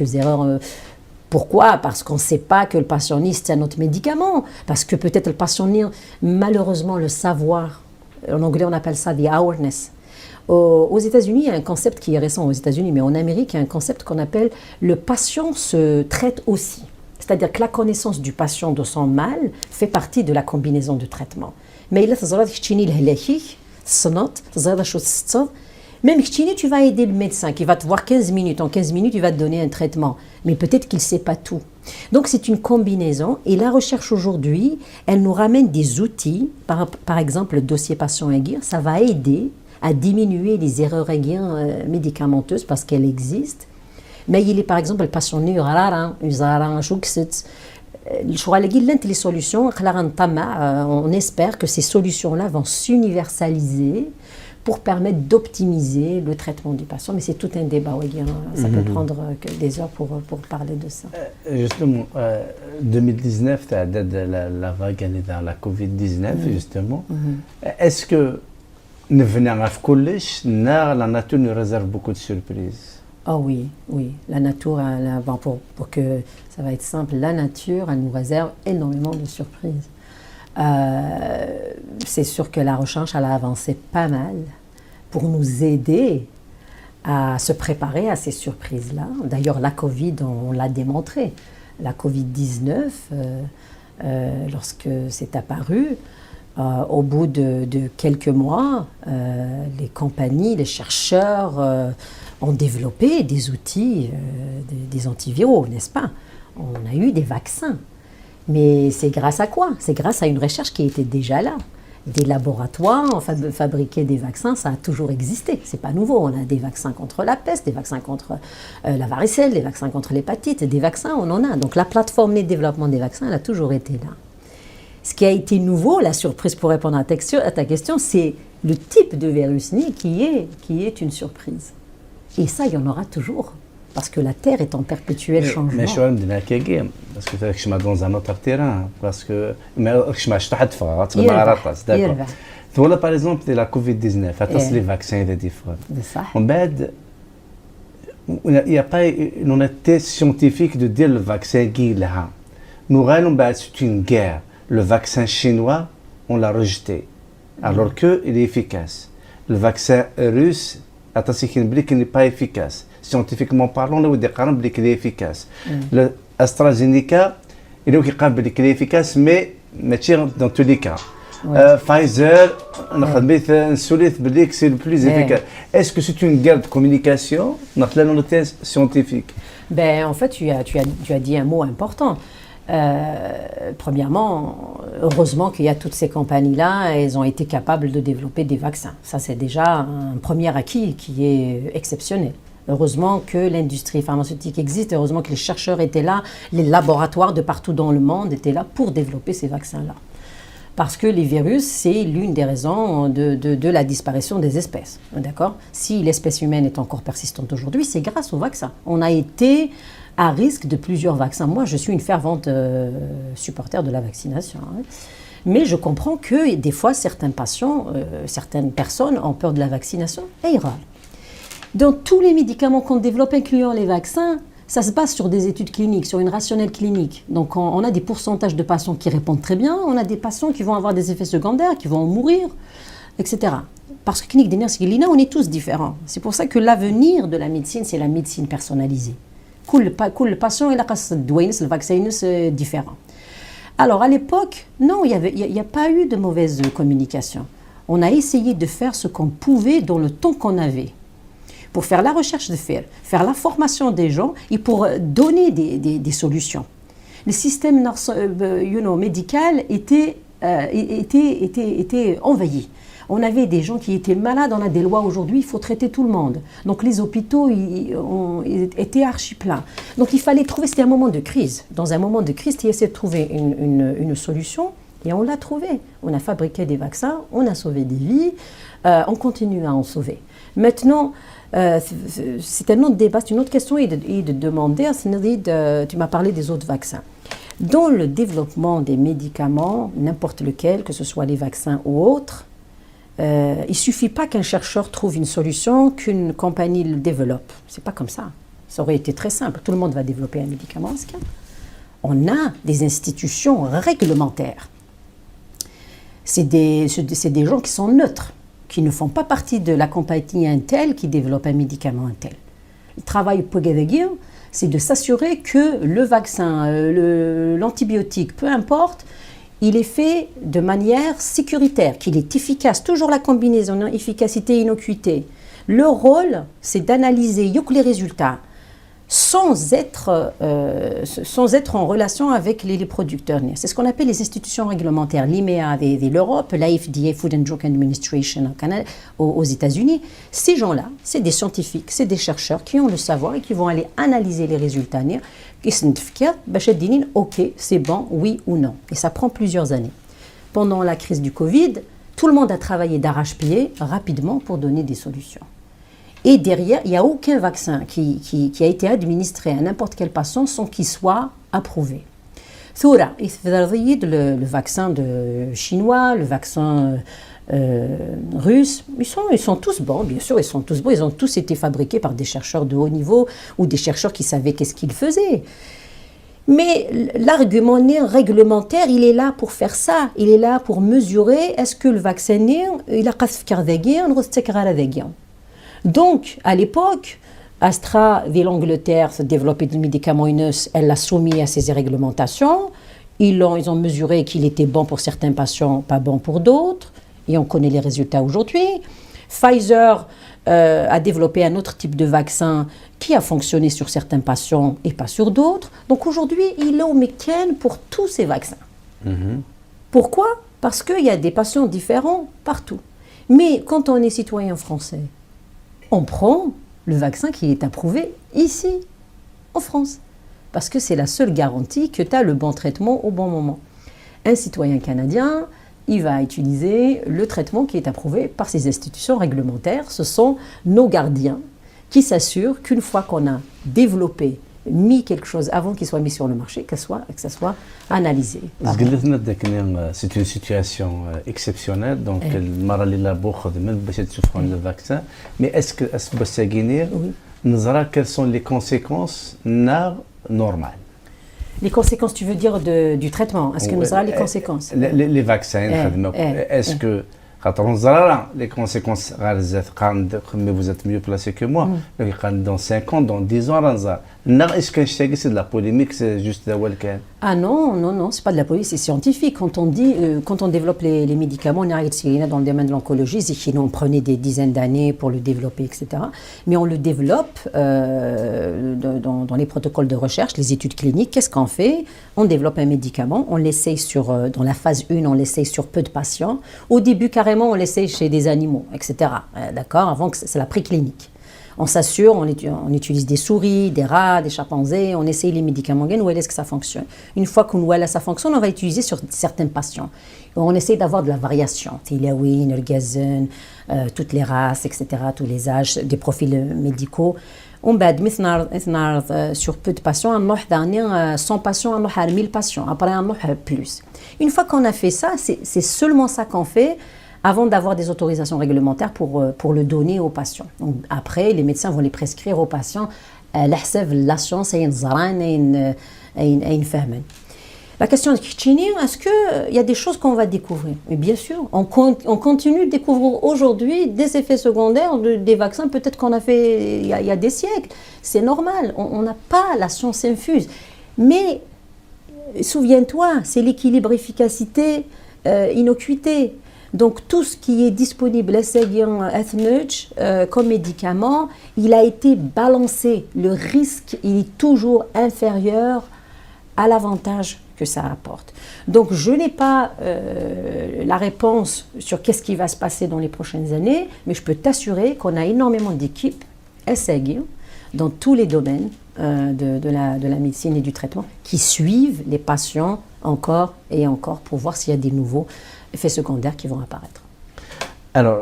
Des erreurs. Pourquoi? Parce qu'on ne sait pas que le passioniste c'est un autre médicament. Parce que peut-être le passioniste, malheureusement, le savoir, en anglais on appelle ça the awareness. Aux États-Unis, il y a un concept qui est récent aux États-Unis, mais en Amérique, il y a un concept qu'on appelle le patient se traite aussi. C'est-à-dire que la connaissance du patient de son mal fait partie de la combinaison de traitement. Mais là, même tu vas aider le médecin qui va te voir 15 minutes. En 15 minutes, il va te donner un traitement. Mais peut-être qu'il ne sait pas tout. Donc, c'est une combinaison. Et la recherche aujourd'hui, elle nous ramène des outils. Par exemple, le dossier patient aiguë, ça va aider à diminuer les erreurs aiguës médicamenteuses parce qu'elles existent. Mais il est par exemple le patient les solutions, on espère que ces solutions-là vont s'universaliser pour permettre d'optimiser le traitement du patient. Mais c'est tout un débat, ça peut prendre des heures pour parler de ça. Justement, 2019, tu as la vague dans la Covid-19, justement. Est-ce que la nature nous réserve beaucoup de surprises? Oh oui, la nature, pour que ça va être simple, la nature, elle nous réserve énormément de surprises. C'est sûr que la recherche, elle a avancé pas mal pour nous aider à se préparer à ces surprises-là. D'ailleurs, la Covid, on l'a démontré. La Covid-19, lorsque c'est apparu, au bout de quelques mois, les compagnies, les chercheurs ont développé des outils, des antiviraux, n'est-ce pas? On a eu des vaccins. Mais c'est grâce à quoi? C'est grâce à une recherche qui était déjà là. Des laboratoires ont fabriqué des vaccins, ça a toujours existé. C'est pas nouveau. On a des vaccins contre la peste, des vaccins contre la varicelle, des vaccins contre l'hépatite. Des vaccins, on en a. Donc la plateforme de développement des vaccins, elle a toujours été là. Ce qui a été nouveau, la surprise pour répondre à ta question, c'est le type de virus qui est une surprise. Et ça, il y en aura toujours. Parce que la Terre est en perpétuel changement. Mais je vais parce que je suis dans un autre terrain. Parce que je suis d'accord. Voilà, par exemple, la Covid-19, les vaccins des différents. En bed, il n'y a pas une honnêteté scientifique de dire le vaccin qui est là. Nous allons c'est une guerre. Le vaccin chinois, on l'a rejeté, alors qu'il est efficace. Le vaccin russe, il n'est pas efficace. Scientifiquement parlant, on dit qu'il est efficace. L'AstraZeneca, il est efficace, mais dans tous les cas. Pfizer, c'est le plus efficace. Est-ce que c'est une guerre de communication dans la honnêteté scientifique? En fait, tu as dit un mot important. Premièrement, heureusement qu'il y a toutes ces compagnies-là, elles ont été capables de développer des vaccins. Ça, c'est déjà un premier acquis qui est exceptionnel. Heureusement que l'industrie pharmaceutique existe, heureusement que les chercheurs étaient là, les laboratoires de partout dans le monde étaient là pour développer ces vaccins-là. Parce que les virus, c'est l'une des raisons de la disparition des espèces. D'accord? Si l'espèce humaine est encore persistante aujourd'hui, c'est grâce aux vaccins. On a été à risque de plusieurs vaccins. Moi, je suis une fervente supporter de la vaccination. Mais je comprends que des fois, certains patients, certaines personnes ont peur de la vaccination et ils râlent. Dans tous les médicaments qu'on développe, incluant les vaccins, ça se base sur des études cliniques, sur une rationnelle clinique. Donc, on a des pourcentages de patients qui répondent très bien, on a des patients qui vont avoir des effets secondaires, qui vont en mourir, etc. Parce que clinique d'énergie, on est tous différents. C'est pour ça que l'avenir de la médecine, c'est la médecine personnalisée. Le patient, il a le vaccin, c'est différent. Alors, à l'époque, non, il n'y a pas eu de mauvaise communication. On a essayé de faire ce qu'on pouvait dans le temps qu'on avait. Pour faire la recherche de faire la formation des gens et pour donner des solutions. Le système médical était envahi. On avait des gens qui étaient malades, on a des lois aujourd'hui, il faut traiter tout le monde. Donc les hôpitaux étaient archi pleins. Donc il fallait trouver, c'était un moment de crise. Dans un moment de crise, il essayait de trouver une solution et on l'a trouvé. On a fabriqué des vaccins, on a sauvé des vies, on continue à en sauver. Maintenant, c'est un autre débat, c'est une autre question et de demander, tu m'as parlé des autres vaccins. Dans le développement des médicaments, n'importe lequel, que ce soit les vaccins ou autres, il ne suffit pas qu'un chercheur trouve une solution, qu'une compagnie le développe. C'est pas comme ça. Ça aurait été très simple. Tout le monde va développer un médicament. On a des institutions réglementaires. C'est des gens qui sont neutres, qui ne font pas partie de la compagnie Intel qui développe un médicament Intel. Le travail pour Gadeguir, c'est de s'assurer que le vaccin, l'antibiotique, peu importe, il est fait de manière sécuritaire, qu'il est efficace. Toujours la combinaison efficacité-innocuité. Le rôle, c'est d'analyser les résultats sans être en relation avec les producteurs. C'est ce qu'on appelle les institutions réglementaires, l'IMEA de l'Europe, la FDA, Food and Drug Administration aux États-Unis. Ces gens-là, c'est des scientifiques, c'est des chercheurs qui ont le savoir et qui vont aller analyser les résultats. Ok, c'est bon, oui ou non. Et ça prend plusieurs années. Pendant la crise du Covid, tout le monde a travaillé d'arrache-pied rapidement pour donner des solutions. Et derrière, il n'y a aucun vaccin qui a été administré à n'importe quel patient sans qu'il soit approuvé. Le vaccin chinois, le vaccin russe, ils sont tous bons, bien sûr, ils sont tous bons. Ils ont tous été fabriqués par des chercheurs de haut niveau ou des chercheurs qui savaient qu'est-ce qu'ils faisaient. Mais l'argument réglementaire, il est là pour faire ça. Il est là pour mesurer est-ce que le vaccin il a donc, à l'époque, Astra, de l'Angleterre, se développait des médicaments inus, elle l'a soumis à ces réglementations. Ils ont mesuré qu'il était bon pour certains patients, pas bon pour d'autres. Et on connaît les résultats aujourd'hui. Pfizer a développé un autre type de vaccin qui a fonctionné sur certains patients et pas sur d'autres. Donc aujourd'hui, il est au mécan pour tous ces vaccins. Pourquoi? Parce qu'il y a des patients différents partout. Mais quand on est citoyen français, on prend le vaccin qui est approuvé ici, en France. Parce que c'est la seule garantie que tu as le bon traitement au bon moment. Un citoyen canadien, il va utiliser le traitement qui est approuvé par ces institutions réglementaires. Ce sont nos gardiens qui s'assurent qu'une fois qu'on a développé, mis quelque chose avant qu'il soit mis sur le marché, que ça soit analysé. C'est une situation exceptionnelle, donc le vaccin. Mais est-ce que quelles sont les conséquences normales? Les conséquences, tu veux dire du traitement? Est-ce que nous avons les conséquences? Les vaccins, est-ce que les conséquences, mais vous êtes mieux placé que moi, dans 5 ans, dans 10 ans, est-ce que c'est de la polémique, c'est juste de la Ah non, c'est pas de la polémique, c'est scientifique. Quand on développe les médicaments, on arrive dans le domaine de l'oncologie, on prenait des dizaines d'années pour le développer, etc. Mais on le développe dans les protocoles de recherche, les études cliniques. Qu'est-ce qu'on fait? On développe un médicament, on l'essaye dans la phase 1, on l'essaye sur peu de patients. Au début, carrément, on l'essaye chez des animaux, etc. D'accord? Avant que c'est la préclinique. On s'assure, on utilise des souris, des rats, des chimpanzés, on essaye les médicaments, où est-ce que ça fonctionne. Une fois qu'on voit là ça fonctionne, on va utiliser sur certains patients. On essaye d'avoir de la variation, Tilawin, Ergazen, toutes les races, etc., tous les âges, des profils médicaux. On bat sur peu de patients, 100 patients, 1000 patients, après plus. Une fois qu'on a fait ça, c'est seulement ça qu'on fait avant d'avoir des autorisations réglementaires pour le donner aux patients. Donc, après, les médecins vont les prescrire aux patients la science et une La question est, est-ce qu'il y a des choses qu'on va découvrir? Et bien sûr, on continue de découvrir aujourd'hui des effets secondaires des vaccins, peut-être qu'on a fait il y a des siècles. C'est normal, on n'a pas la science infuse. Mais, souviens-toi, c'est l'équilibre efficacité-innocuité. Donc tout ce qui est disponible comme médicament, il a été balancé. Le risque il est toujours inférieur à l'avantage que ça apporte. Donc je n'ai pas la réponse sur qu'est-ce qui va se passer dans les prochaines années, mais je peux t'assurer qu'on a énormément d'équipes dans tous les domaines de la médecine et du traitement qui suivent les patients encore et encore pour voir s'il y a des nouveaux effets secondaires qui vont apparaître. Alors,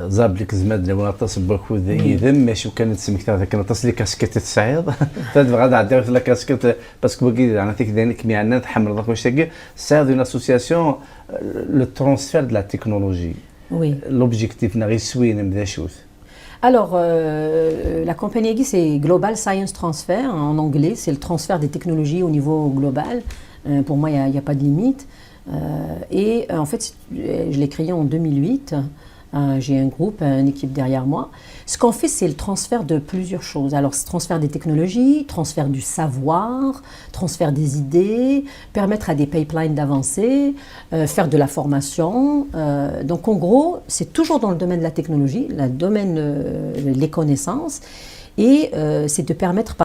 زابلك زماد لو نتصل بكو ذي ماشي وكانت سمكت هذاك نتصل لي كاسكيت تسعيد تدفع غادا عندك لا كاسكيت باسكو بقي انا تيك ذانك مي عندنا تحمل ضاك واش تاكي ساد اون اسوسياسيون لو ترانسفير دو لا تكنولوجي. Oui. L'objectif n'a rien suivi, même des choses. Alors, la compagnie Egui, c'est Global Science Transfer en anglais. C'est le transfert des technologies au niveau global. Pour moi, il n'y a pas de limite. En fait, je l'ai créé en 2008. J'ai un groupe, une équipe derrière moi. Ce qu'on fait, c'est le transfert de plusieurs choses. Alors, c'est transfert des technologies, transfert du savoir, transfert des idées, permettre à des pipelines d'avancer, faire de la formation. Donc, en gros, c'est toujours dans le domaine de la technologie, le domaine, les connaissances, et c'est de permettre